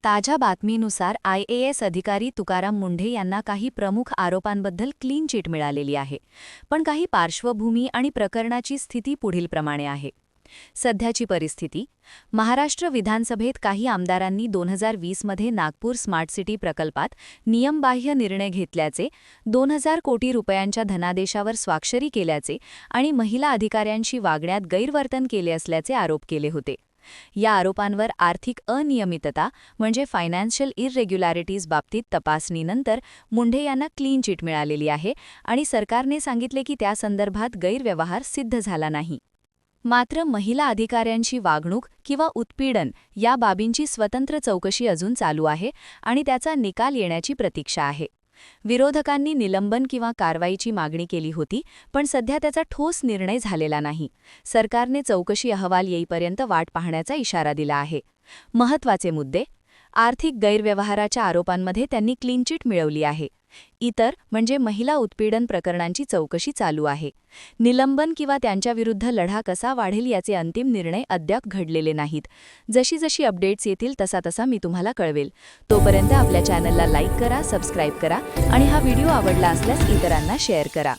ताज्या बातमीनुसार IAS अधिकारी तुकाराम मुंढे यांना काही प्रमुख आरोपांबद्दल क्लीन चिट मिळालेली आहे. पण काही पार्श्वभूमी आणि प्रकरणाची स्थिती पुढीलप्रमाणे आहे. सध्याची परिस्थिती: महाराष्ट्र विधानसभेत काही आमदारांनी 2020 मध्ये नागपूर स्मार्ट सिटी प्रकल्पात नियमबाह्य निर्णय घेतल्याचे, 2000 कोटी रुपयांच्या धनादेशावर स्वाक्षरी केल्याचे आणि महिला अधिकाऱ्यांशी वागण्यात गैरवर्तन केले असल्याचे आरोप केले होते. या आरोपांवर आर्थिक अनियमितता म्हणजे फायनान्शियल इररेग्युलॅरिटीज बाबतीत तपासणीनंतर मुंढे यांना क्लीन चिट मिळालेली आहे आणि सरकारने सांगितले की त्या संदर्भात गैरव्यवहार सिद्ध झाला नाही. मात्र महिला अधिकाऱ्यांची वागणूक किंवा उत्पीडन या बाबींची स्वतंत्र चौकशी अजून चालू आहे आणि त्याचा निकाल येण्याची प्रतीक्षा आहे. विरोधकांनी निलंबन किंवा कारवाईची मागणी केली होती, पण सध्या त्याचा ठोस निर्णय झालेला नाही. सरकारने चौकशी अहवाल येईपर्यंत वाट पाहण्याचा इशारा दिला आहे. महत्त्वाचे मुद्दे: आर्थिक गैरव्यवहाराच्या आरोपांमध्ये त्यांनी क्लीन चिट मिळवली आहे. इतर म्हणजे महिला उत्पीडन प्रकरणांची चौकशी चालू आहे. निलंबन किंवा त्यांच्याविरुद्ध लढा कसा वाढेल याचे अंतिम निर्णय अद्याप घडलेले नाहीत. जशी जशी अपडेट्स येतील तसा मी तुम्हाला कळवेल. तोपर्यंत आपल्या चॅनलला लाईक करा, सबस्क्राईब करा आणि हा व्हिडिओ आवडला असल्यास इतरांना शेअर करा.